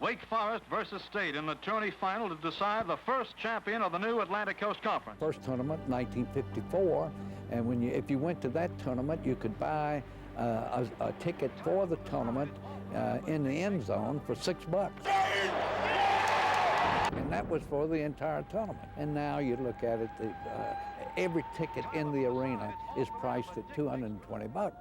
Wake Forest versus State in the tourney final to decide the first champion of the new Atlantic Coast Conference. First tournament, 1954, and if you went to that tournament, you could buy a ticket for the tournament in the end zone for $6. And that was for the entire tournament. And now you look at it, every ticket in the arena is priced at $220.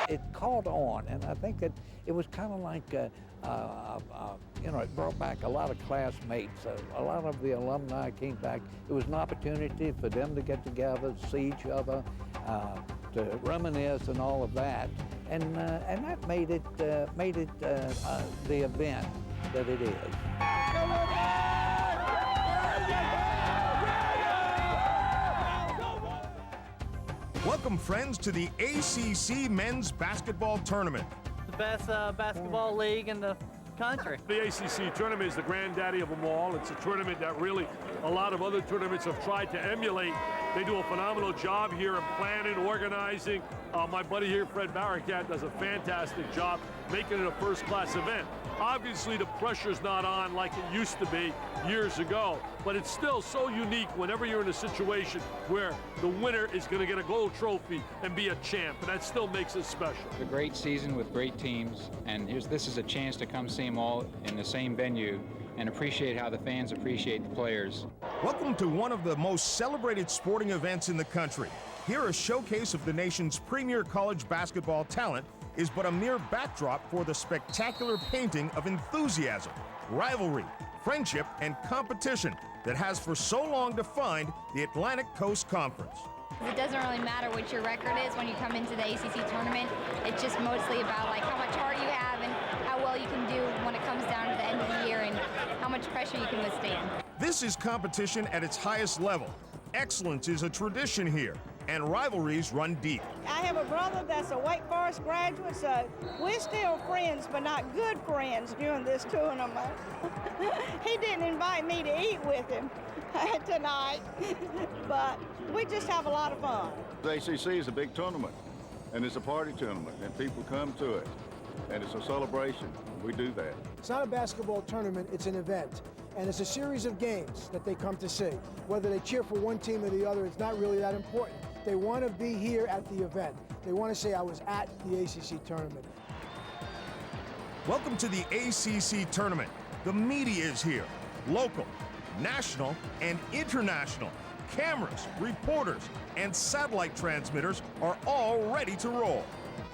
It caught on, and I think that it was kind of like, you know, it brought back a lot of classmates. A lot of the alumni came back. It was an opportunity for them to get together, see each other, to reminisce and all of that. And that made it the event that it is. Welcome, friends, to the ACC Men's Basketball Tournament. The best basketball league in the country. The ACC Tournament is the granddaddy of them all. It's a tournament that really a lot of other tournaments have tried to emulate. They do a phenomenal job here in planning, organizing. My buddy here, Fred Maggette, does a fantastic job making it a first-class event. Obviously, the pressure's not on like it used to be years ago, but it's still so unique whenever you're in a situation where the winner is going to get a gold trophy and be a champ, and that still makes it special. A great season with great teams, and this is a chance to come see them all in the same venue and appreciate how the fans appreciate the players. Welcome to one of the most celebrated sporting events in the country. Here, a showcase of the nation's premier college basketball talent is but a mere backdrop for the spectacular painting of enthusiasm, rivalry, friendship, and competition that has for so long defined the Atlantic Coast Conference. It doesn't really matter what your record is when you come into the ACC tournament. It's just mostly about like how much heart you have and how well you can do when it comes down to the end of the year and how much pressure you can withstand. This is competition at its highest level. Excellence is a tradition here, and rivalries run deep. I have a brother that's a Wake Forest graduate, so we're still friends, but not good friends during this tournament. He didn't invite me to eat with him tonight, but we just have a lot of fun. The ACC is a big tournament, and it's a party tournament, and people come to it, and it's a celebration. We do that. It's not a basketball tournament, it's an event. And it's a series of games that they come to see. Whether they cheer for one team or the other, it's not really that important. They want to be here at the event. They want to say, I was at the ACC tournament. Welcome to the ACC tournament. The media is here. Local, national, and international. Cameras, reporters, and satellite transmitters are all ready to roll.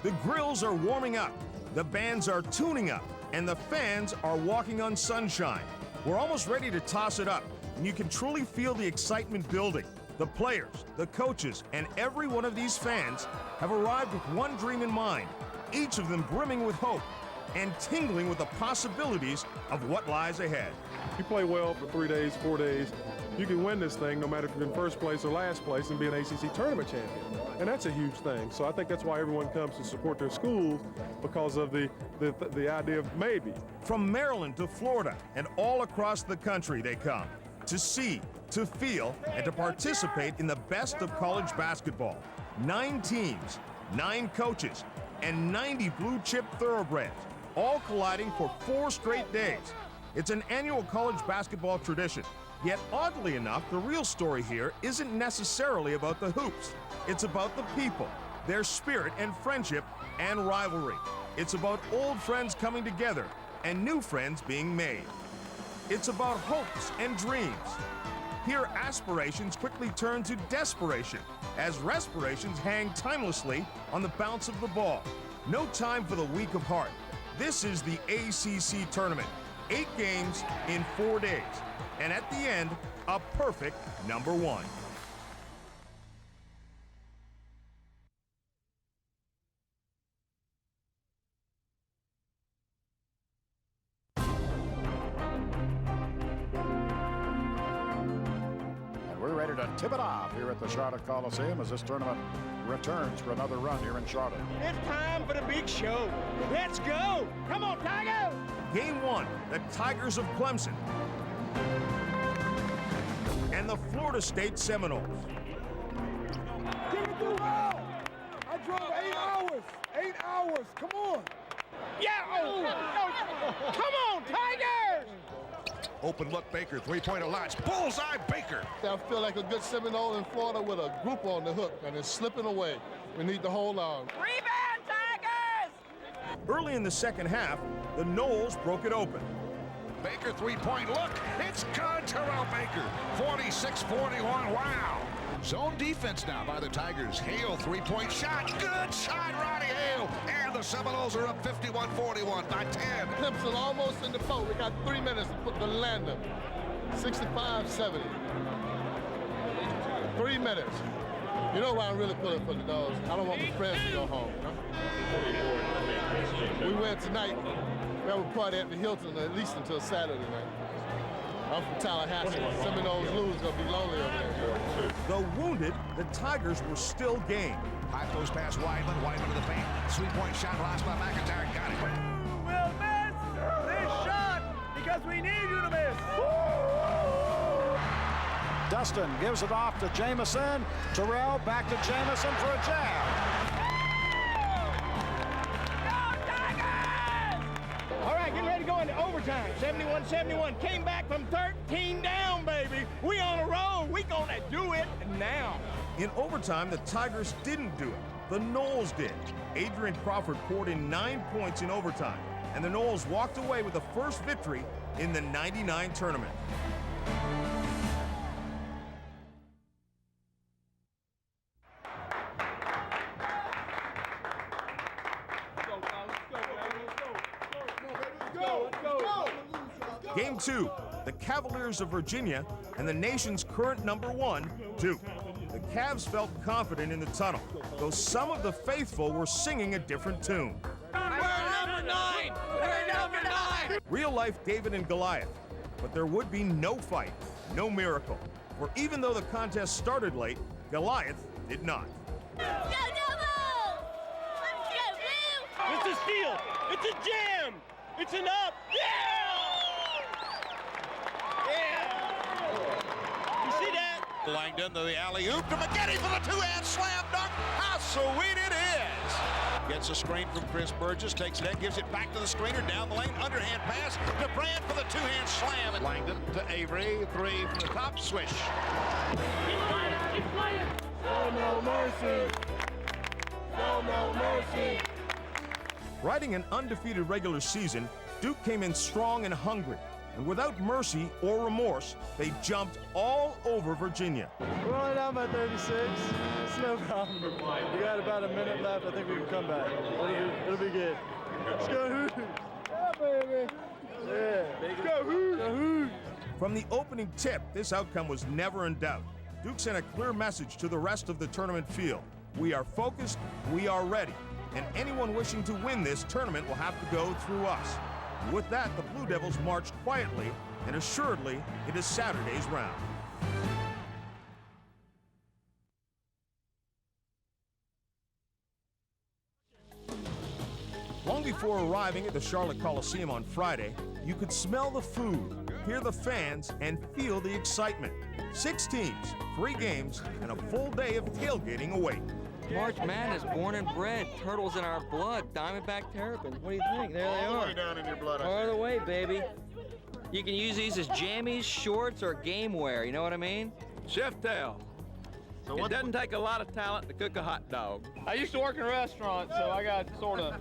The grills are warming up, the bands are tuning up, and the fans are walking on sunshine. We're almost ready to toss it up, and you can truly feel the excitement building. The players, the coaches, and every one of these fans have arrived with one dream in mind, each of them brimming with hope and tingling with the possibilities of what lies ahead. You play well for 3 days, 4 days, you can win this thing no matter if you're in first place or last place and be an ACC tournament champion. And that's a huge thing. So I think that's why everyone comes to support their schools, because of the idea of maybe. From Maryland to Florida and all across the country they come to see, to feel, and to participate in the best of college basketball. 9 teams, 9 coaches, and 90 blue-chip thoroughbreds, all colliding for 4 straight days. It's an annual college basketball tradition. Yet, oddly enough, the real story here isn't necessarily about the hoops. It's about the people, their spirit and friendship and rivalry. It's about old friends coming together and new friends being made. It's about hopes and dreams. Here, aspirations quickly turn to desperation as respirations hang timelessly on the bounce of the ball. No time for the weak of heart. This is the ACC tournament. 8 games in 4 days. And at the end, a perfect number 1. And we're ready to tip it off here at the Charlotte Coliseum as this tournament returns for another run here in Charlotte. It's time for the big show. Let's go. Come on, Tigers. Game 1, the Tigers of Clemson and the Florida State Seminoles. Get it through all. I drove 8 hours. 8 hours. Come on. Yeah! Oh! Come on, Tigers! Open look, Baker, three-pointer launch. Bullseye, Baker. I feel like a good Seminole in Florida with a group on the hook, and it's slipping away. We need to hold on. Rebound, Tigers! Early in the second half, the Noles broke it open. Baker, three-point look. It's good, Terrell Baker. 46-41, wow. Zone defense now by the Tigers. Hale, three-point shot. Good shot, Ronnie Hale. And the Seminoles are up 51-41 by 10. Clemson almost in the boat. We got 3 minutes to put the Langdon. 65-70. 3 minutes. You know why I'm really pulling for the Dogs? I don't want my friends to go home. We win tonight. We have a party at the Hilton at least until Saturday night. I'm from Tallahassee. Seminoles lose, gonna be lonely over there. Though wounded, the Tigers were still game. High post pass, Weidman. Weidman to the paint. Three-point shot lost by McIntyre. Got it. We'll miss this shot because we need you to miss. Dustin gives it off to Jamison. Terrell back to Jamison for a jab. All right, getting ready to go into overtime. 71-71. Came back from 13 down, baby. We on a roll. We gonna do it now. In overtime, the Tigers didn't do it. The Noles did. Adrian Crawford poured in 9 points in overtime, and the Noles walked away with the first victory in the '99 tournament. Game 2, the Cavaliers of Virginia and the nation's current #1, Duke. The Cavs felt confident in the tunnel, though some of the faithful were singing a different tune. We're number 9! We're number 9! Real-life David and Goliath, but there would be no fight, no miracle. For even though the contest started late, Goliath did not. Go Devils! It's a steal! It's a jam! It's an up! Yeah! You see that? Langdon to the alley-oop to Maggette for the two-hand slam dunk. How sweet it is! Gets a screen from Chris Burgess, takes it in, gives it back to the screener, down the lane, underhand pass to Brand for the two-hand slam. And Langdon to Avery, three from the top, swish. Oh, no mercy! Oh, no mercy! Riding an undefeated regular season, Duke came in strong and hungry. And without mercy or remorse, they jumped all over Virginia. We're only down by 36. It's no problem. We got about a minute left. I think we can come back. It'll be good. Let's go Hoos! Yeah, baby! Yeah. Let's go Hoos! Go Hoos! From the opening tip, this outcome was never in doubt. Duke sent a clear message to the rest of the tournament field. We are focused, we are ready, and anyone wishing to win this tournament will have to go through us. With that, the Blue Devils marched quietly and assuredly into Saturday's round. Long before arriving at the Charlotte Coliseum on Friday, you could smell the food, hear the fans, and feel the excitement. 6 teams, 3 games, and a full day of tailgating await. March Madness, born and bred, turtles in our blood, Diamondback Terrapins. What do you think? There they are. All the way down in your blood. All the way, baby. You can use these as jammies, shorts, or game wear. You know what I mean? Chef Tell. So It doesn't take a lot of talent to cook a hot dog. I used to work in a restaurant, so I got sort of,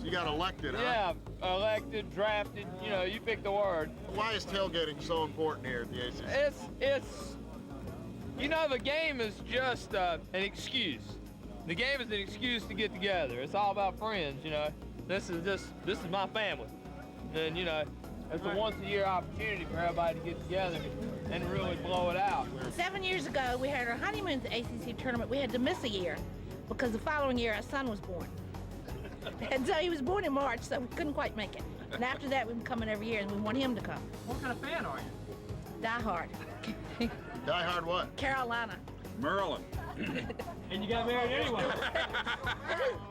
You got elected, huh? yeah, elected, drafted, you know, you pick the word. Why is tailgating so important here at the ACC? It's, you know, the game is just an excuse. The game is an excuse to get together. It's all about friends, you know. This is my family. And, you know, it's a once-a-year opportunity for everybody to get together and really blow it out. 7 years ago, we had our honeymoon at the ACC tournament. We had to miss a year because the following year our son was born. And so he was born in March, so we couldn't quite make it. And after that, we've been coming every year, and we want him to come. What kind of fan are you? Die Hard. Die Hard what? Carolina. Maryland. And you got married anyway.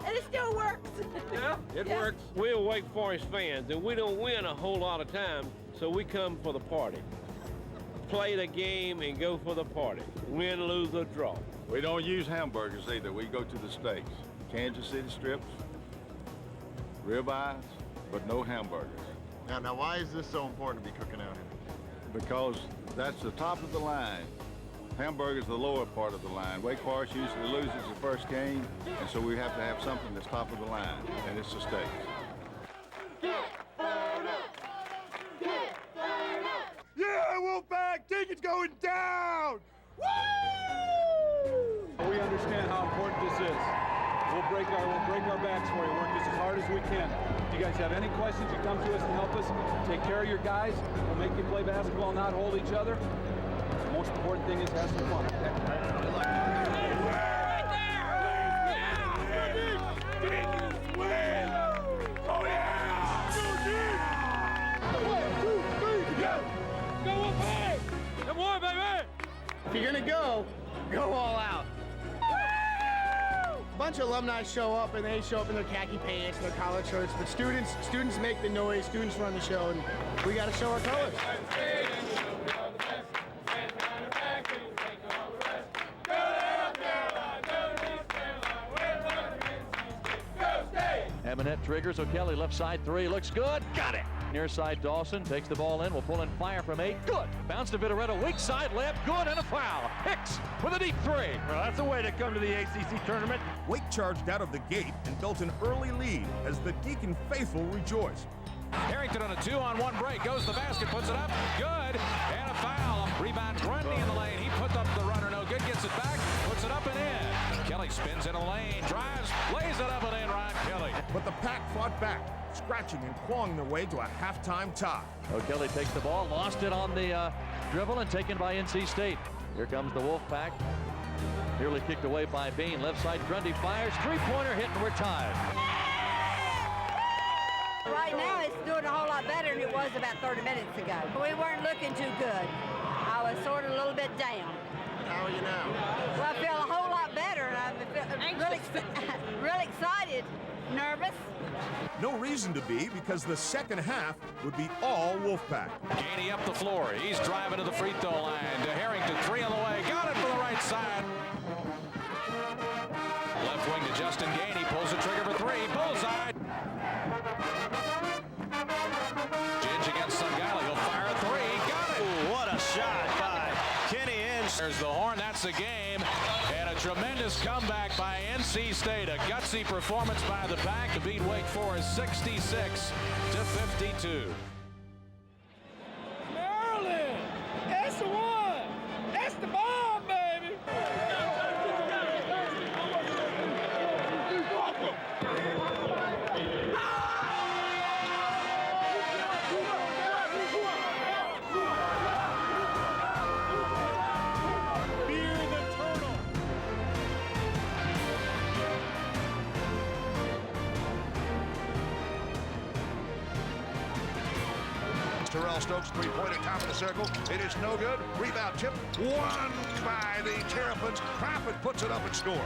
And it still works. Yeah? It works. We're Wake Forest fans, and we don't win a whole lot of times, so we come for the party. Play the game and go for the party. Win, lose, or draw. We don't use hamburgers either. We go to the steaks. Kansas City strips, ribeyes, but no hamburgers. Now, why is this so important to be cooking out here? Because that's the top of the line. Hamburger's the lower part of the line. Wake Forest usually loses the first game, and so we have to have something that's top of the line, and it's the steaks. Yeah, Wolfpack, tickets going down! Woo! We understand how important this is. We'll break our backs for you, work just as hard as we can. If you guys have any questions, you come to us and help us. Take care of your guys. We'll make you play basketball, not hold each other. The most important thing is have some fun. Okay? Good luck. Oh yeah! Go away! Come on, baby! If you're gonna go all out. A bunch of alumni show up, and they show up in their khaki pants, their collared shirts, but students make the noise, students run the show, and we gotta show our colors. Eminette triggers. O'Kelly left side three. Looks good. Got it. Near side Dawson takes the ball in. Will pull in fire from 8. Good. Bounce to Vitoretto. Weak side layup. Good. And a foul. Hicks with a deep 3. Well, that's a way to come to the ACC tournament. Wake charged out of the gate and built an early lead as the Deacon faithful rejoiced. Harrington on a 2-on-1 break. Goes to the basket. Puts it up. Good. And a foul. Rebound Grundy in the lane. He put up the runner. No good. Gets it back. Puts it up and in. Kelly spins in a lane. Drives. Lays it up and in. Ryan Kelly. But the Pack fought back, scratching and clawing their way to a halftime tie. O'Kelly takes the ball. Lost it on the dribble and taken by NC State. Here comes the Wolfpack. Nearly kicked away by Bean. Left side Grundy fires. Three-pointer hit and we're tied. Right now, it's doing a whole lot better than it was about 30 minutes ago. We weren't looking too good. I was sort of a little bit down. How are you now? Well, I feel a whole lot better, and I'm really excited, nervous. No reason to be, because the second half would be all Wolfpack. Gainey up the floor. He's driving to the free throw line. To Harrington, 3 on the way. Got it for the right side. Left wing to Justin Gainey. Pulls the trigger for 3. Bullseye. Ginge against Songaila. He'll fire a 3. Got it. Ooh, what a shot by Kenny Inch. There's the horn. That's the game. And a tremendous comeback by NC State. A gutsy performance by the Pack to beat Wake Forest 66-52. Maryland! That's the one! That's the bomb, baby! Terrell Stokes, three-pointer, top of the circle. It is no good. Rebound tip. Won by the Terrapins. Profit puts it up and scores.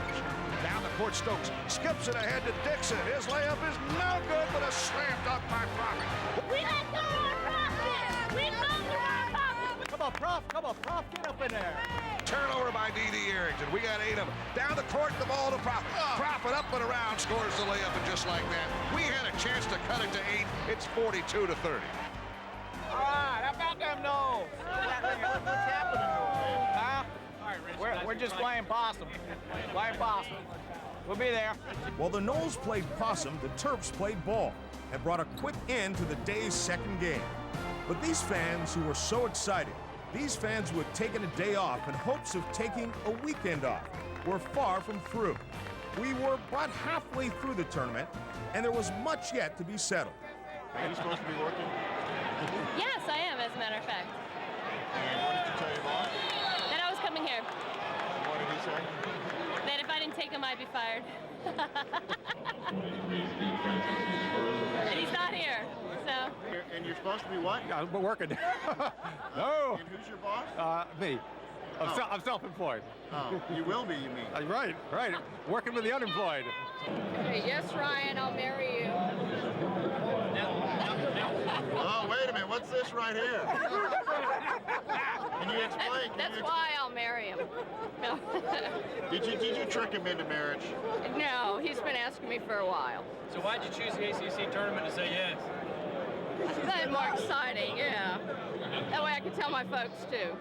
Down the court, Stokes skips it ahead to Dixon. His layup is no good, but a slam dunk by Profit. We let go our Profit! We love our Profit! Come on, Prof, get up in there. Turnover by D.D. Harrington. We got 8 of them. Down the court, the ball to Profit. Profit up and around, scores the layup, and just like that, we had a chance to cut it to 8. It's 42-30. All right, how about them Noles? What's happening? Huh? We're just playing possum. Playing possum. We'll be there. While the Noles played possum, the Terps played ball and brought a quick end to the day's second game. But these fans who were so excited, these fans who had taken a day off in hopes of taking a weekend off, were far from through. We were about halfway through the tournament, and there was much yet to be settled. Are you supposed to be working? Yes, I am, as a matter of fact. And what did you tell your boss? That I was coming here. What did he say? That if I didn't take him, I'd be fired. And he's not here, so. And you're supposed to be what? I'm working. No. And who's your boss? Me. I'm self-employed. Oh, you will be, you mean? Right. Working with the unemployed. Okay, yes, Ryan, I'll marry you. Oh, wait a minute. What's this right here? Can you explain? That's why I'll marry him. No. Did you trick him into marriage? No, he's been asking me for a while. So why'd you choose the ACC tournament to say yes? That's more exciting, yeah. That way I can tell my folks, too.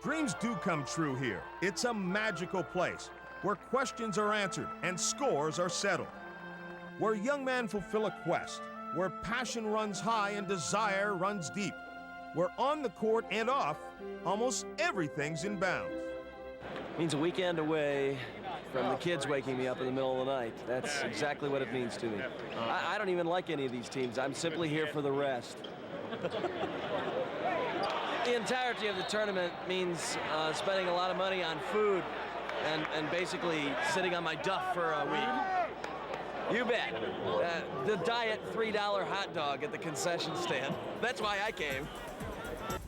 Dreams do come true here. It's a magical place where questions are answered and scores are settled, where young men fulfill a quest, where passion runs high and desire runs deep, where on the court and off, almost everything's in bounds. Means a weekend away from the kids waking me up in the middle of the night. That's exactly what it means to me. I don't even like any of these teams. I'm simply here for the rest. The entirety of the tournament means spending a lot of money on food and basically sitting on my duff for a week. You bet. The diet $3 hot dog at the concession stand. That's why I came.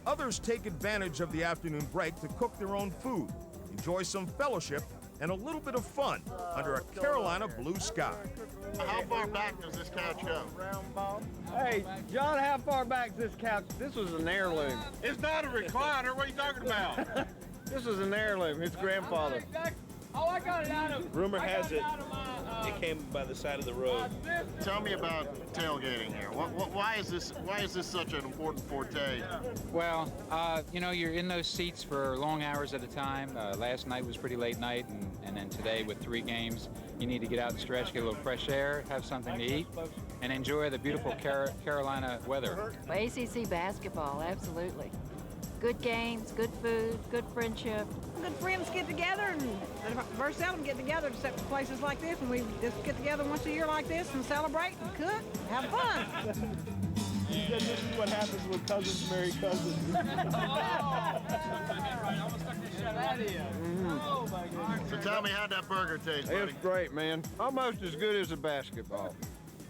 Others take advantage of the afternoon break to cook their own food, enjoy some fellowship, and a little bit of fun under a Carolina blue sky. How far back does this couch go? Hey, John, how far back is this couch? This was an heirloom. It's not a recliner. What are you talking about? This was an heirloom. His grandfather. Oh, I got it out of. Rumor has it, it came by the side of the road. Tell me about tailgating here. Why is this such an important forte? Well, you know, you're in those seats for long hours at a time. Last night was pretty late night, and then today with 3 games, you need to get out and stretch, get a little fresh air, have something to eat, and enjoy the beautiful Carolina weather. ACC basketball, absolutely. Good games, good food, good friendship. Good friends get together, and very seldom get together except for places like this, and we just get together once a year like this and celebrate and cook, have fun. You said this is what happens when cousins marry cousins. Oh my goodness. So tell me, how'd that burger taste, buddy? It's great, man. Almost as good as a basketball.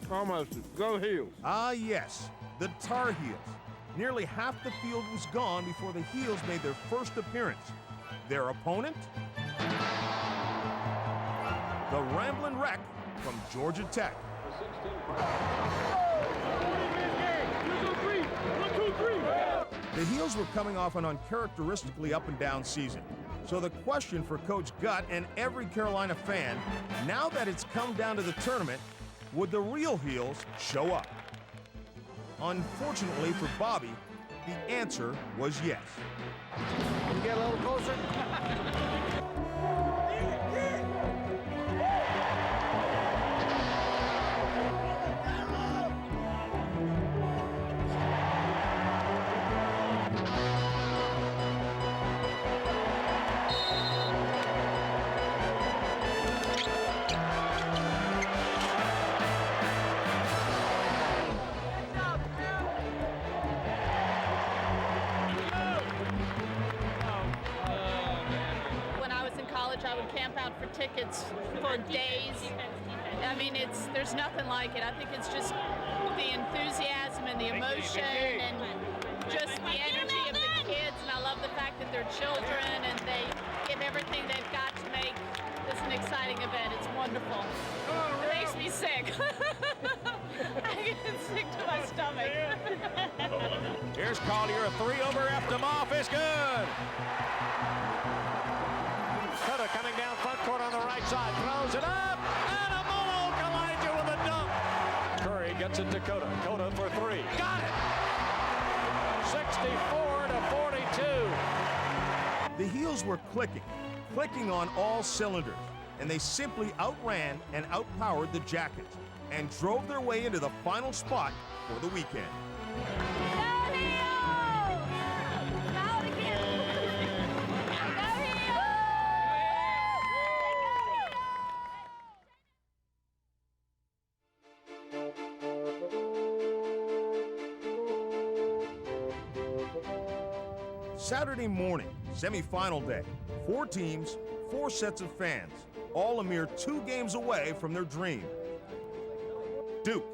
Almost. Go Heels. Ah, yes, the Tar Heels. Nearly half the field was gone before the Heels made their first appearance. Their opponent? The Ramblin' Wreck from Georgia Tech. The Heels were coming off an uncharacteristically up and down season. So the question for Coach Gutt and every Carolina fan, now that it's come down to the tournament, would the real Heels show up? Unfortunately for Bobby, the answer was yes. Can you get a little closer? I would camp out for tickets for days. I mean, there's nothing like it. I think it's just the enthusiasm and the emotion and just the energy of the kids. And I love the fact that they're children and they give everything they've got to make this an exciting event. It's wonderful. It makes me sick. I get sick to my stomach. Here's Collier, a 3 over Eftimov is good. Cota coming down front court on the right side, throws it up, and a Molo Elijah with a dunk. Curry gets it to Cota. Cota for 3. Got it! 64-42. The Heels were clicking on all cylinders, and they simply outran and outpowered the Jackets and drove their way into the final spot for the weekend. Saturday morning, semifinal day. 4 teams, 4 sets of fans, all a mere 2 games away from their dream. Duke,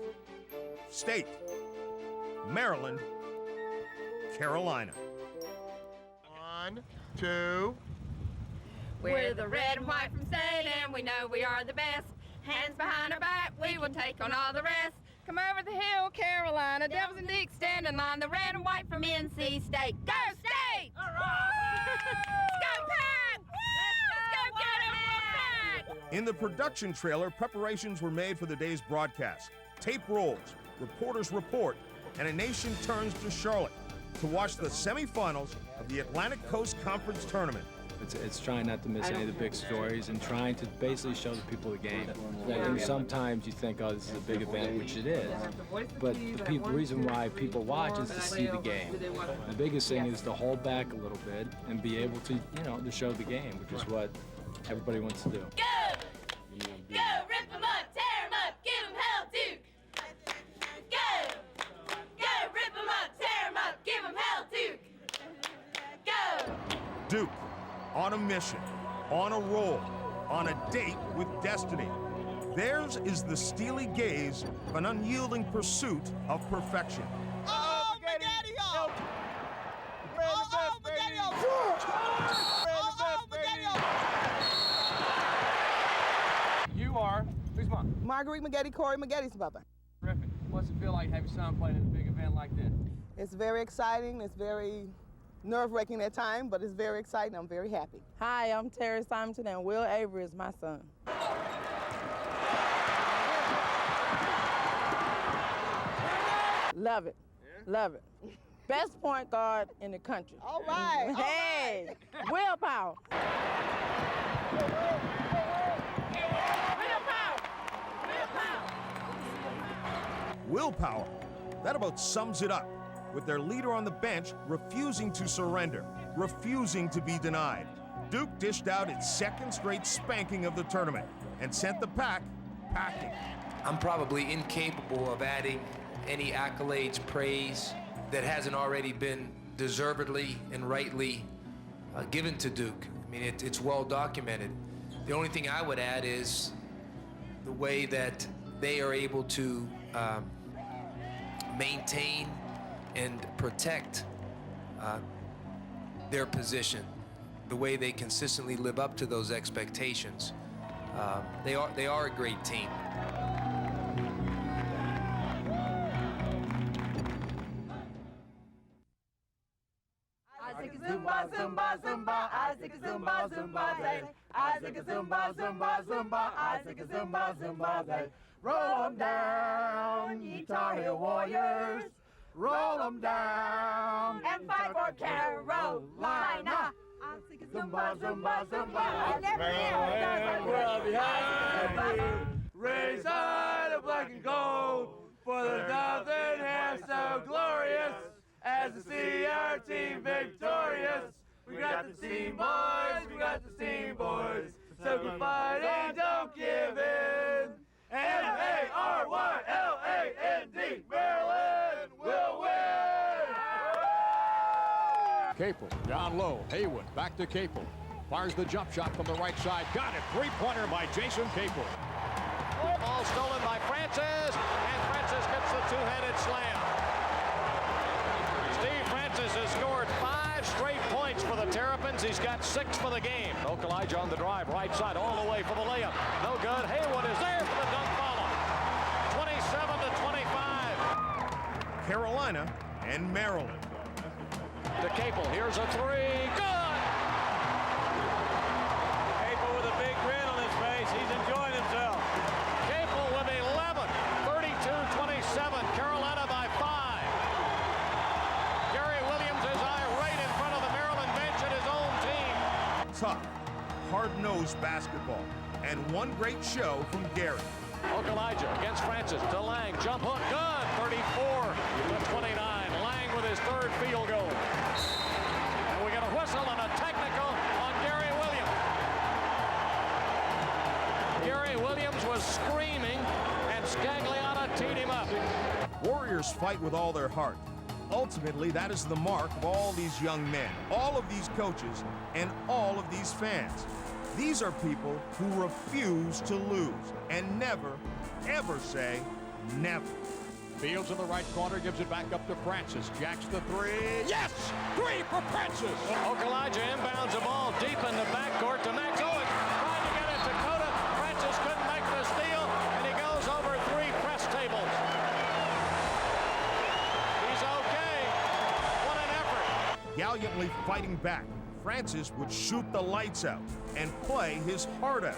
State, Maryland, Carolina. 1, 2. We're the red and white from State, and we know we are the best. Hands behind our back, we will take on all the rest. Come over the hill, Carolina. Devils and Dukes stand in line. The red and white from NC State. Go State! All right. Let's go Pack! Let's go get 'em, Pack! In the production trailer, preparations were made for the day's broadcast. Tape rolls, reporters report, and a nation turns to Charlotte to watch the semifinals of the Atlantic Coast Conference Tournament. It's trying not to miss any of the big stories and trying to basically show the people the game. And sometimes you think, oh, this is a big event, which it is. But the reason why people watch is to see the game. The biggest thing is to hold back a little bit and be able to, to show the game, which is what everybody wants to do. Go! Go! Rip 'em up, tear 'em up, give 'em hell, Duke! Go! Go! Rip 'em up, tear 'em up, give 'em hell, Duke! Go! Duke, on a mission, on a roll, on a date with destiny. Theirs is the steely gaze of an unyielding pursuit of perfection. Oh, Maggette! Oh, Maggette! You are, who's mom? Marguerite Maggette, Correy Maggette's mother. Terrific. What's it feel like to have your son playing in a big event like this? It's very exciting. It's very nerve-wracking at times, but it's very exciting. I'm very happy. Hi, I'm Terry Simonton, and Will Avery is my son. Love it. Yeah? Love it. Best point guard in the country. All right. Hey, willpower. Willpower. That about sums it up, with their leader on the bench refusing to surrender, refusing to be denied. Duke dished out its second straight spanking of the tournament and sent the Pack packing. I'm probably incapable of adding any accolades, praise that hasn't already been deservedly and rightly given to Duke. I mean, it's well documented. The only thing I would add is the way that they are able to maintain and protect their position, the way they consistently live up to those expectations. They are a great team. Zumba, zumba, zumba, Isaac zumba, zumba, day. Isaac zumba, zumba, zumba, Isaac zumba, zumba, day. Roll 'em down, ye Tar Heel Warriors. Roll 'em down and fight for Carolina. Zumba, zumba, zumba. Well behind you, raise high the black and gold, for the Southern half so glorious. As to see our team victorious, we got the team boys, we got the team boys. So we fight and don't give in. M-A-R-Y-L-A-N-D, Maryland will win! Capel, down low, Haywood, back to Capel. Fires the jump shot from the right side. Got it, three-pointer by Jason Capel. Ball stolen by Francis, and Francis gets the two-handed slam. Steve Francis has scored 5 straight points for the Terrapins. He's got 6 for the game. Songaila on the drive, right side, all the way for the layup. No good. Haywood is there for the dunk follow. 27-25. Carolina and Maryland. To Capel. Here's a three. Good! Capel with a big grin on his face. He's enjoying himself. Capel with 11. 32-27. Carolina by 5. Gary Williams is right in front of the Maryland bench at his own team. Tough, hard-nosed basketball, and one great show from Gary. Songaila against Francis to Lang. Jump hook. Good. 34-29. Lang with his third field goal. And we get a whistle and a technical on Gary Williams. Gary Williams was screaming, and Songaila teed him up. Warriors fight with all their heart. Ultimately, that is the mark of all these young men, all of these coaches, and all of these fans. These are people who refuse to lose and never, ever say Never. Fields in the right corner, gives it back up to Francis. Jacks the three. Yes! Three for Francis! Okalija inbounds the ball deep in the backcourt to Max Owen. Trying to get it to Cota. Francis couldn't make the steal, and he goes over 3 press tables. He's okay. What an effort. Gallantly fighting back, Francis would shoot the lights out and play his heart out.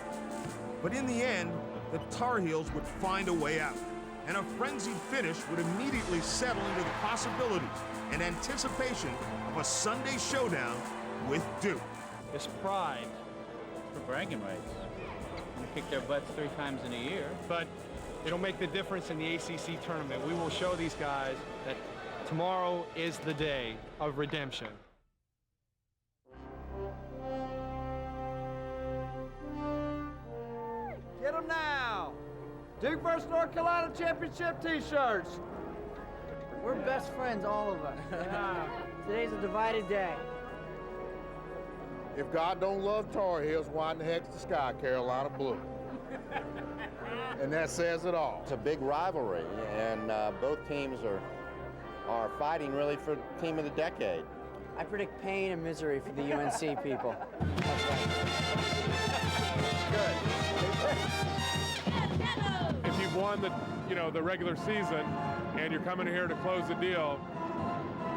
But in the end, the Tar Heels would find a way out, and a frenzied finish would immediately settle into the possibilities and anticipation of a Sunday showdown with Duke. It's pride for bragging rights. We kick their butts 3 times in a year. But it'll make the difference in the ACC tournament. We will show these guys that tomorrow is the day of redemption. Get them now. Duke vs. North Carolina championship T-shirts. We're best friends, all of us. Yeah. Today's a divided day. If God don't love Tar Heels, why in the heck's the sky Carolina blue? And that says it all. It's a big rivalry, and both teams are fighting really for team of the decade. I predict pain and misery for the UNC people. If you've won the regular season and you're coming here to close the deal,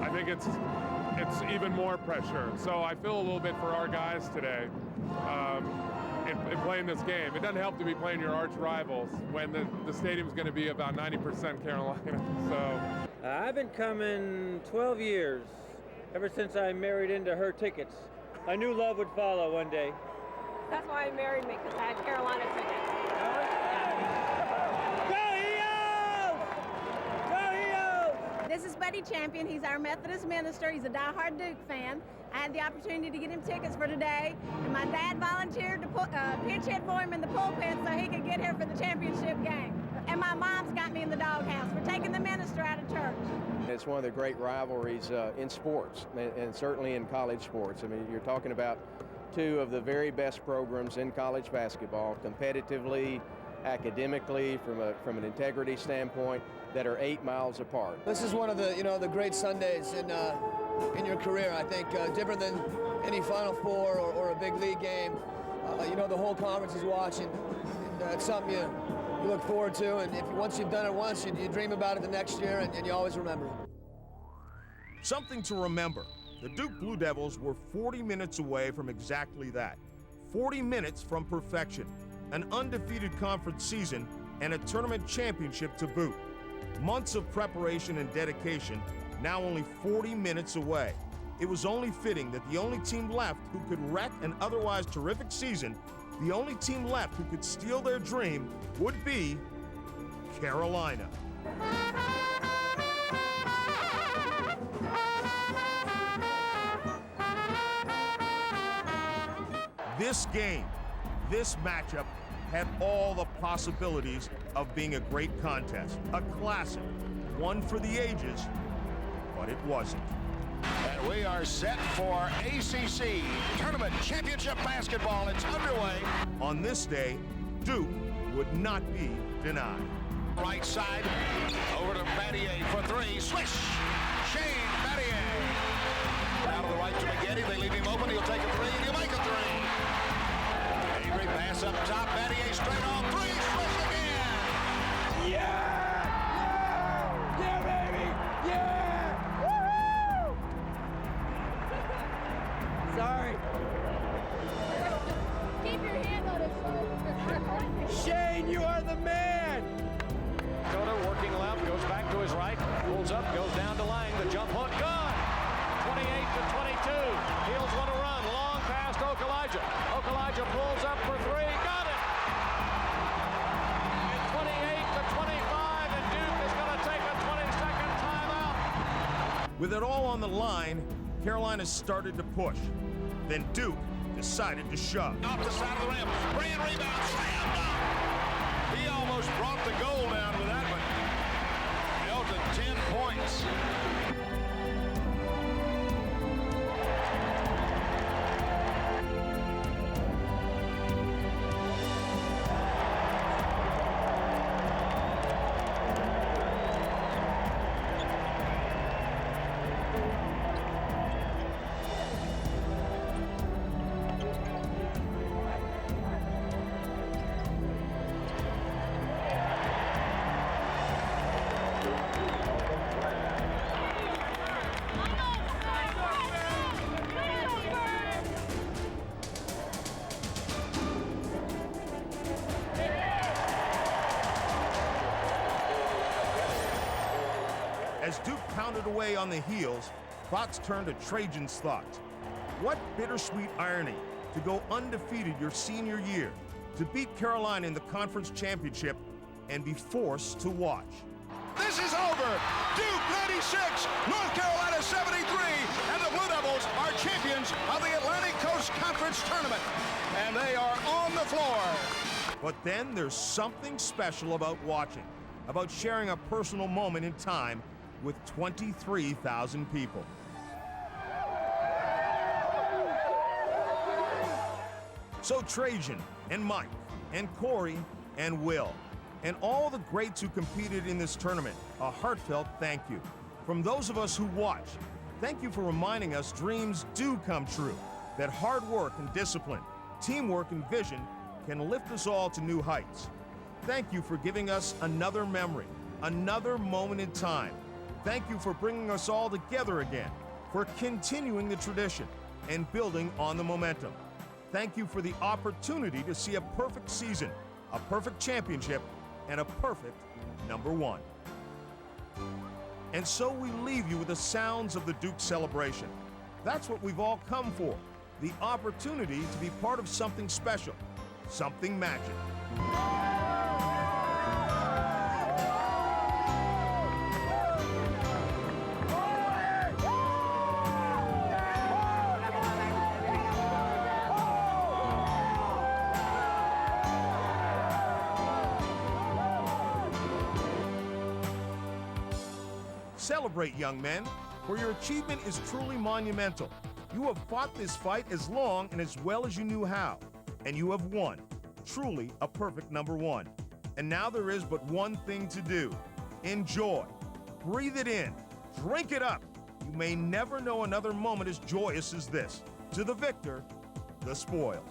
I think it's even more pressure. So I feel a little bit for our guys today in playing this game. It doesn't help to be playing your arch rivals when the stadium's going to be about 90% Carolina. So I've been coming 12 years, ever since I married into her tickets. I knew love would follow one day. That's why he married me, because I had Carolina tickets. This is Buddy Champion. He's our Methodist minister. He's a diehard Duke fan. I had the opportunity to get him tickets for today, and my dad volunteered to pinch hit for him in the pulpit so he could get here for the championship game. And my mom's got me in the doghouse for taking the minister out of church. It's one of the great rivalries in sports, and certainly in college sports. I mean, you're talking about 2 of the very best programs in college basketball, competitively, academically, from an integrity standpoint, that are 8 miles apart. This is one of the great Sundays in your career. I think different than any Final Four or a big league game. The whole conference is watching, and it's something you look forward to. And once you've done it once, you dream about it the next year, and you always remember it. Something to remember. The Duke Blue Devils were 40 minutes away from exactly that. 40 minutes from perfection, an undefeated conference season, and a tournament championship to boot. Months of preparation and dedication, now only 40 minutes away. It was only fitting that the only team left who could wreck an otherwise terrific season, the only team left who could steal their dream, would be Carolina. This game, this matchup, had all the possibilities of being a great contest, a classic, one for the ages, but it wasn't. And we are set for ACC Tournament Championship Basketball. It's underway. On this day, Duke would not be denied. Right side, over to Battier for 3. Swish! Shane Battier. Out to the right to Maggette. They leave him open. He'll take a 3, and he'll make a 3. Avery pass up top. Battier straight on 3. Swish again. Yeah! Yeah, baby! Yeah! Woo-hoo! Sorry. Keep your hand on his shoulder. Shane, you are the man! Cota working left, goes back to his right, pulls up, goes down to Lang. The jump hook, good! 28 to 22. Heels want to run. Long pass to Okalija. Okalija pulls up for 3. Got it! 28 to 25, and Duke is going to take a 20-second timeout. With it all on the line, Carolina started to push. Then Duke decided to shove. Off the side of the rim. Brand rebound. Slam dunk. He almost brought the goal down with that one. Elton, 10 points. As Duke pounded away on the heels, thoughts turned to Trajan's thoughts. What bittersweet irony to go undefeated your senior year, to beat Carolina in the conference championship, and be forced to watch. This is over. Duke 96, North Carolina 73, and the Blue Devils are champions of the Atlantic Coast Conference Tournament. And they are on the floor. But then there's something special about watching, about sharing a personal moment in time with 23,000 people. So Trajan and Mike and Corey and Will and all the greats who competed in this tournament, a heartfelt thank you. From those of us who watch, thank you for reminding us dreams do come true, that hard work and discipline, teamwork and vision can lift us all to new heights. Thank you for giving us another memory, another moment in time. Thank you for bringing us all together again, for continuing the tradition and building on the momentum. Thank you for the opportunity to see a perfect season, a perfect championship, and a perfect #1. And so we leave you with the sounds of the Duke celebration. That's what we've all come for, the opportunity to be part of something special, something magic. Celebrate, young men, for your achievement is truly monumental. You have fought this fight as long and as well as you knew how, and you have won. Truly a perfect #1. And now there is but one thing to do. Enjoy. Breathe it in. Drink it up. You may never know another moment as joyous as this. To the victor, the spoils.